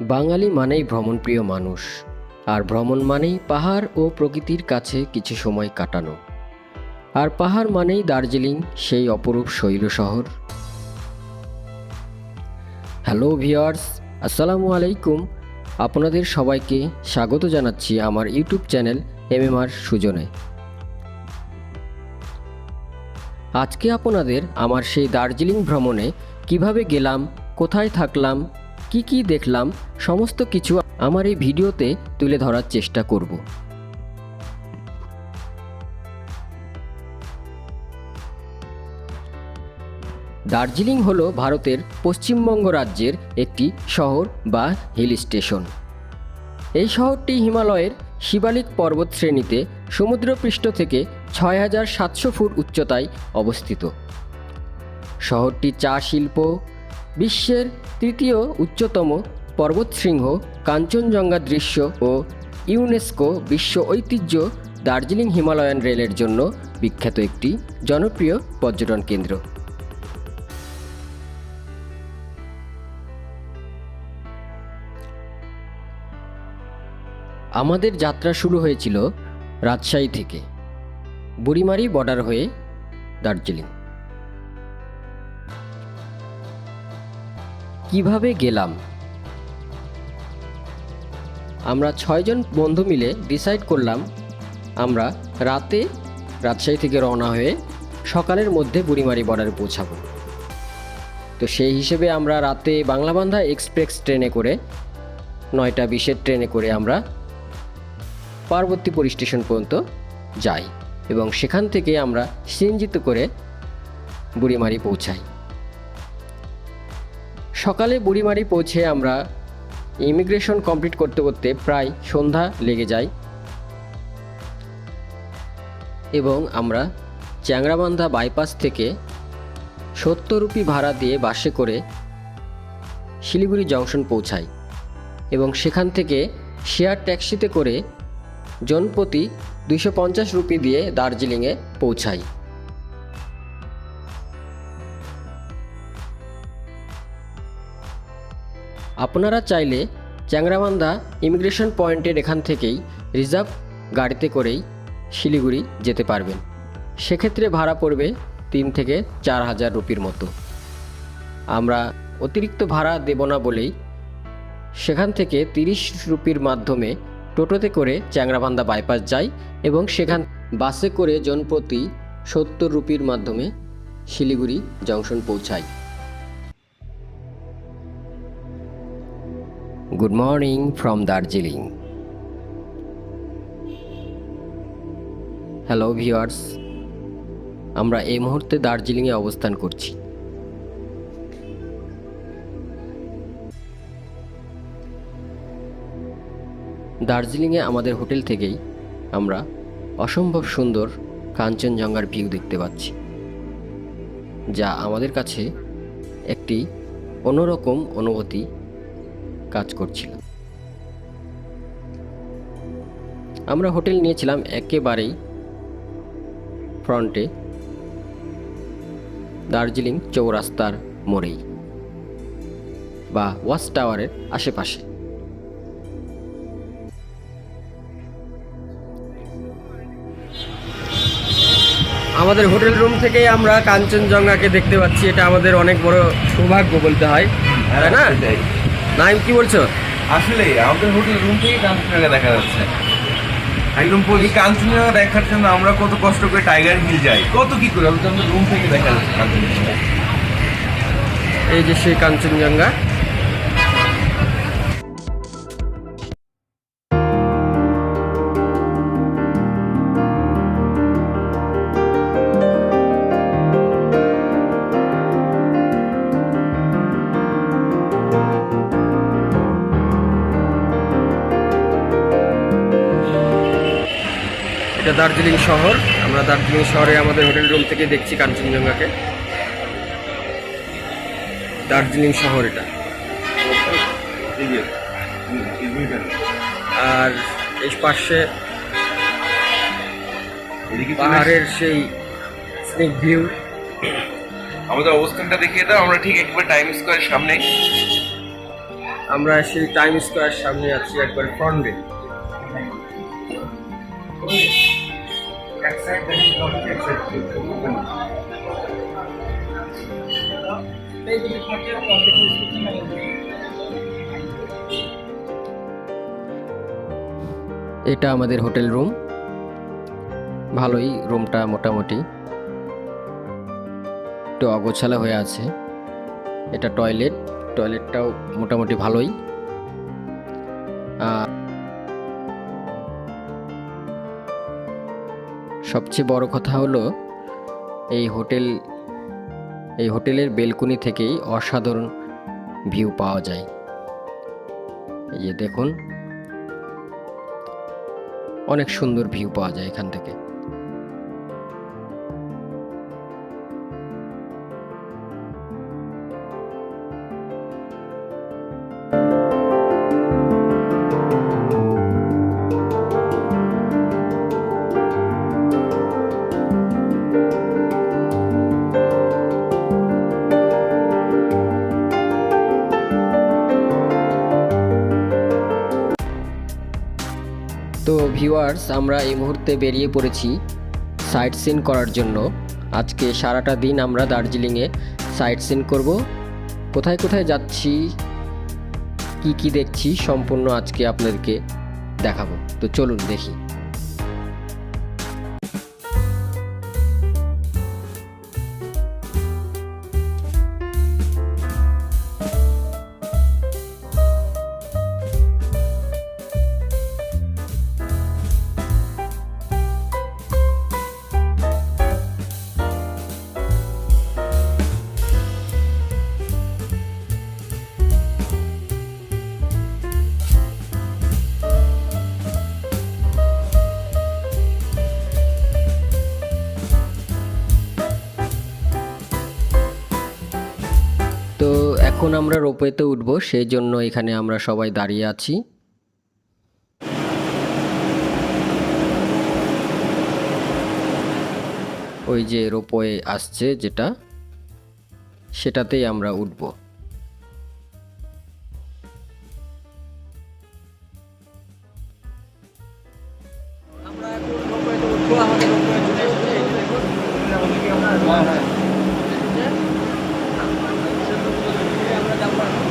বাঙালি মানেই ভ্রমণপ্রিয় মানুষ, আর ভ্রমণ মানেই পাহাড় ও প্রকৃতির কাছে কিছু সময় কাটানো। আর পাহাড় মানেই দার্জিলিং, সেই অপরূপ শৈল শহর। হ্যালো ভিউয়ার্স, আসসালামু আলাইকুম। আপনাদের সবাইকে স্বাগত জানাচ্ছি আমার ইউটিউব চ্যানেল MMR সুজনে। আজকে আপনাদের আমার সেই দার্জিলিং ভ্রমণে কিভাবে গেলাম, কোথায় থাকলাম, কি দেখলাম, সমস্ত কিছু আমার এই ভিডিওতে তুলে ধরার চেষ্টা করব। দার্জিলিং হলো ভারতের পশ্চিমবঙ্গ রাজ্যের একটি শহর বা হিল স্টেশন। এই শহরটি হিমালয়ের শিবালিক পর্বত শ্রেণীতে সমুদ্রপৃষ্ঠ থেকে ৬৭০০ ফুট উচ্চতায় অবস্থিত। শহরটি চা শিল্প, বিশ্বের তৃতীয় উচ্চতম পর্বতশৃঙ্গ কাঞ্চনজঙ্ঘা দৃশ্য ও ইউনেস্কো বিশ্ব ঐতিহ্য দার্জিলিং হিমালয়ান রেলের জন্য বিখ্যাত একটি জনপ্রিয় পর্যটন কেন্দ্র। আমাদের যাত্রা শুরু হয়েছিল রাজশাহী থেকে, বুড়িমারি বর্ডার হয়ে দার্জিলিং। কিভাবে গেলাম? আমরা ৬ জন বন্ধু মিলে ডিসাইড করলাম আমরা রাতে রাজশাহী থেকে রওনা হয়ে সকালের মধ্যে বুড়িমারি বর্ডারে পৌঁছাবো। তো সেই হিসেবে আমরা রাতে বাংলাবান্ধা এক্সপ্রেস ট্রেনে করে ৯টা ২০-এর ট্রেনে করে আমরা পার্বতীপুর স্টেশন পর্যন্ত যাই এবং সেখান থেকে আমরা সিএনজিতে করে বুড়িমারি পৌঁছাই। সকালে বুড়িমারি পৌঁছে আমরা ইমিগ্রেশন কমপ্লিট করতে করতে প্রায় সন্ধ্যা লেগে যায় এবং আমরা চ্যাংড়াবান্ধা বাইপাস থেকে ৭০ রুপি ভাড়া দিয়ে বাসে করে শিলিগুড়ি জংশন পৌঁছাই এবং সেখান থেকে শেয়ার ট্যাক্সিতে করে জনপ্রতি ২৫০ রুপি দিয়ে দার্জিলিংয়ে পৌঁছাই। আপনারা চাইলে চ্যাংড়াবান্ধা ইমিগ্রেশন পয়েন্টের এখান থেকেই রিজার্ভ গাড়িতে করেই শিলিগুড়ি যেতে পারবেন। সেক্ষেত্রে ভাড়া পড়বে ৩ থেকে ৪ হাজার রুপির মতো। আমরা অতিরিক্ত ভাড়া দেব না বলেই সেখান থেকে ৩০ রুপির মাধ্যমে টোটোতে করে চ্যাংড়াবান্ধা বাইপাস যাই এবং সেখান বাসে করে জনপ্রতি ৭০ রুপির মাধ্যমে শিলিগুড়ি জংশন পৌঁছাই। Good morning from Darjeeling. Hello viewers, আমরা এই মুহূর্তে দার্জিলিংয়ে অবস্থান করছি। দার্জিলিংয়ে আমাদের হোটেল থেকেই আমরা অসম্ভব সুন্দর কাঞ্চনজঙ্ঘার ভিউ দেখতে পাচ্ছি, যা আমাদের কাছে একটি অন্যরকম অনুভূতি কাজ করছিল। আমরা হোটেল নিয়েছিলাম একেবারেই ফ্রন্টে দার্জিলিং চৌরাস্তার মোড়েই বা ওয়াচ টাওয়ারের আশেপাশে। আমাদের হোটেল রুম থেকেই আমরা কাঞ্চনজঙ্ঘাকে দেখতে পাচ্ছি। এটা আমাদের অনেক বড় সৌভাগ্য বলতে হয়, তাই না? নাইম, কি বলছো? আসলে আমাদের হোটেল রুম থেকেই কাঞ্চনজঙ্ঘা দেখা যাচ্ছে একদম। এই কাঞ্চনজঙ্ঘা দেখার জন্য আমরা কত কষ্ট করে টাইগার হিল যাই, কত কি করে আমাদের রুম থেকে দেখা যাচ্ছে কাঞ্চনজঙ্ঘা। এই যে সেই কাঞ্চনজঙ্ঘা। এটা দার্জিলিং শহর। আমরা দার্জিলিং শহরে আমাদের হোটেল রুম থেকে দেখছি কাঞ্চনজঙ্ঘাকে। দার্জিলিং শহর এটা। আর এই পাশে পাহাড়ের সেই স্নেক ভিউ। আমাদের অবস্থানটা দেখিয়ে দাও, আমরা ঠিক একবার টাইম স্কোয়ারের সামনে। আমরা সেই টাইম স্কোয়ার সামনে আছি একবার ফ্রন্টে। এটা আমাদের হোটেল রুম, ভালোই রুমটা, মোটামুটি একটু অগোছালো হয়ে আছে। এটা টয়লেটটাও মোটামুটি ভালোই। সবচেয়ে বড় কথা হলো এই হোটেলের বেলকনি থেকেই অসাধারণ ভিউ পাওয়া যায়। এই যে দেখুন, অনেক সুন্দর ভিউ পাওয়া যায় এখান থেকে। তো ভিউয়ার্স, আমরা এই মুহূর্তে বেরিয়ে পড়েছি সাইট সিন করার জন্য। আজকে সারাটা দিন আমরা দার্জিলিংয়ে সাইট সিন করব। কোথায় কোথায় যাচ্ছি, কি কি দেখছি, সম্পূর্ণ আজকে আপনাদেরকে দেখাবো। তো চলুন দেখি। তো এখন আমরা রোপওয়েতে উঠবো, সেই জন্য এখানে আমরা সবাই দাঁড়িয়ে আছি। ওই যে রোপওয়ে আসছে যেটা, সেটাতেই আমরা উঠবো। আমরা এখন রোপওয়েতে উঠবো। আমাদের রোপওয়ে চলে এসেছে, এই যে দেখুন। আমরা যাবো এখন।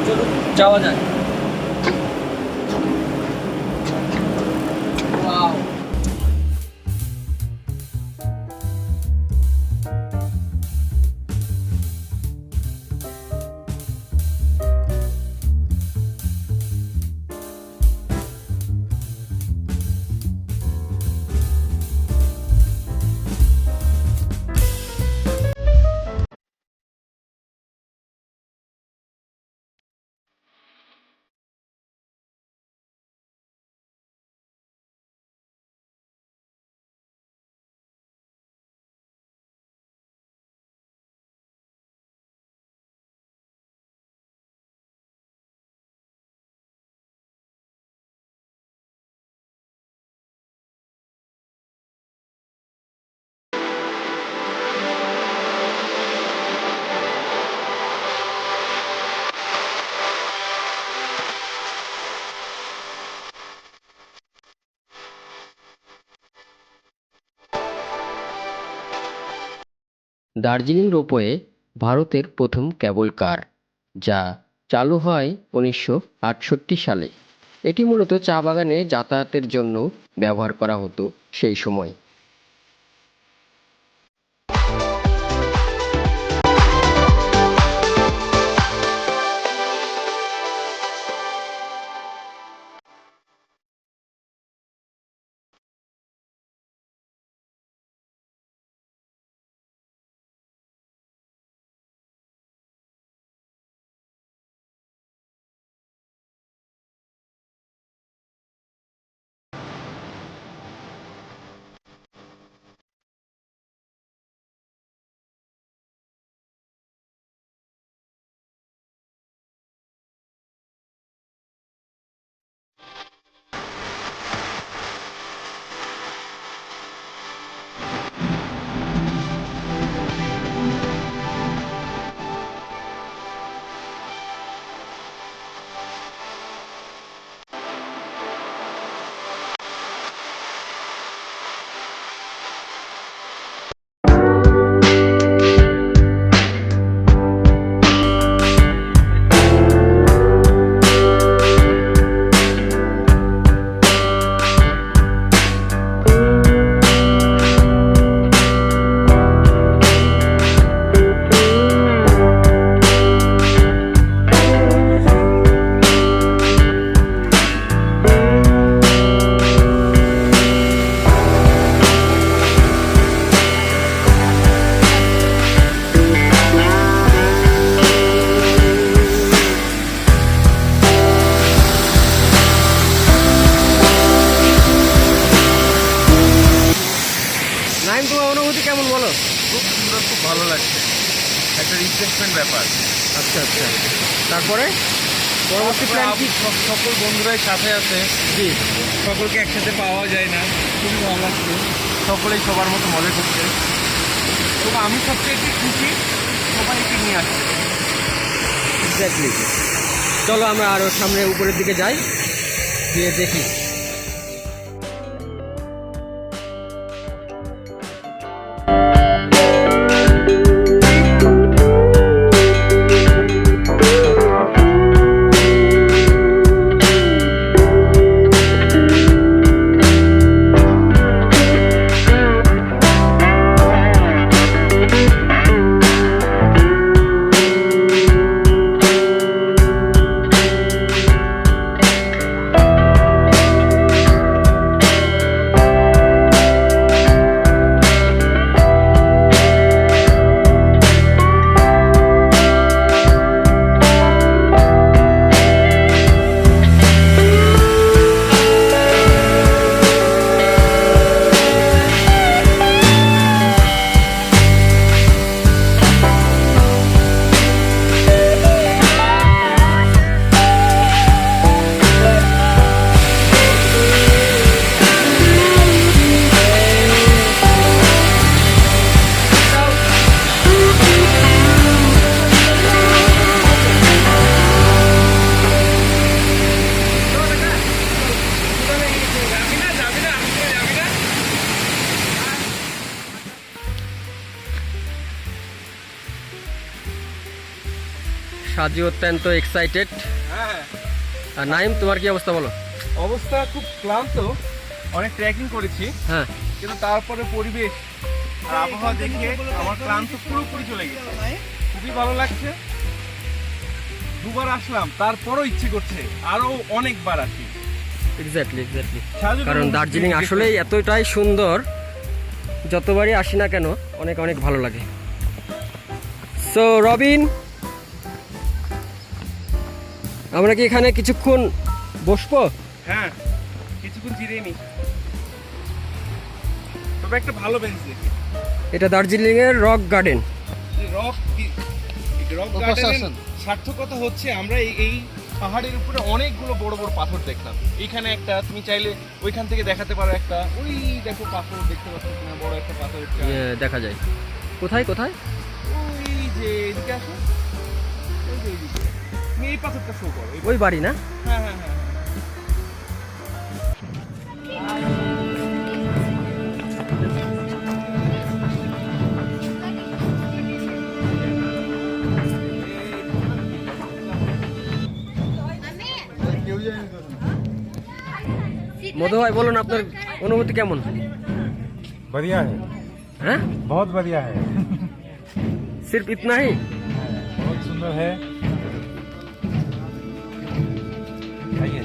চলুন যাওয়া যায়। ওয়াও! দার্জিলিং রোপওয়ে ভারতের প্রথম ক্যাবল কার, যা চালু হয় 1968 সালে। এটি মূলত চা বাগানে যাতায়াতের জন্য ব্যবহার করা হতো সেই সময়। একটা রিফ্রেশমেন্ট ব্যাপার। আচ্ছা আচ্ছা, তারপরে পরবর্তী প্ল্যান কি? সকল বন্ধুরাই সাথে আছে, জি, সকলকে একসাথে পাওয়া যায় না, খুবই ভালো লাগছে, সকলেই সবার মতো মজা করছে। তবে আমি সবচেয়ে একটু খুশি সবাইকে নিয়ে আসছে। এক্স্যাক্টলি। চলো আমরা আরও সামনে উপরের দিকে যাই, গিয়ে দেখি। সাজি অত্যন্ত এক্সাইটেড। হ্যাঁ, আর নাইম, তোমার কি অবস্থা বলো? অবস্থা খুব ক্লান্ত, অনেক ট্রেকিং করেছি, হ্যাঁ, কিন্তু তারপরে পরিবেশ আর আবহাওয়া দেখে আমার ক্লান্ত পুরোপুরি চলে গেছে। খুবই ভালো লাগছে। দুবার আসলাম, তারপরও ইচ্ছে করছে আরো অনেকবার আসি। Exactly exactly. সাজু কারণ দার্জিলিং আসলেই এতটাই সুন্দর, যতবারই আসি না কেন অনেক অনেক ভালো লাগে। সো রবিন, আমরা কি এখানে কিছুক্ষণ বসবো? হ্যাঁ, কিছুক্ষণ জিরিয়ে নি। তবে একটা ভালো বেঞ্চ দেখি। এটা দার্জিলিং এর রক গার্ডেন। রক গার্ডেনের সার্থকতা হচ্ছে আমরা এই পাহাড়ের উপরে অনেকগুলো বড় বড় পাথর দেখলাম। এইখানে একটা, তুমি চাইলে ওইখান থেকে দেখাতে পারো একটা, ওই দেখো পাথর দেখতে পাচ্ছ কিনা, বড় একটা পাথর দেখা যায়। কোথায় কোথায়? ওই যে এদিকে আসো, ওই যে এইদিকে। তুমি এই পাথরটা শো করো। ওই বাড়ি না? হ্যাঁ হ্যাঁ হ্যাঁ। মধু ভাই বলুন, আপনার অনুভূতি কেমন? बढ़िया है, হ্যাঁ, बहुत बढ़िया है, सिर्फ इतना ही? बहुत सुंदर है। आइए।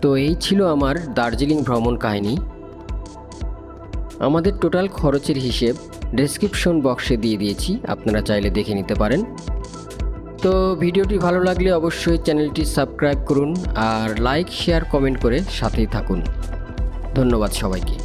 তো এই ছিল আমার দার্জিলিং ভ্রমণ কাহিনী। আমাদের টোটাল খরচের হিসেব ডেসক্রিপশন বক্সে দিয়ে দিয়েছি, আপনারা চাইলে দেখে নিতে পারেন। তো ভিডিওটি ভালো লাগলে অবশ্যই চ্যানেলটি সাবস্ক্রাইব করুন আর লাইক শেয়ার কমেন্ট করে সাথেই থাকুন। ধন্যবাদ সবাইকে।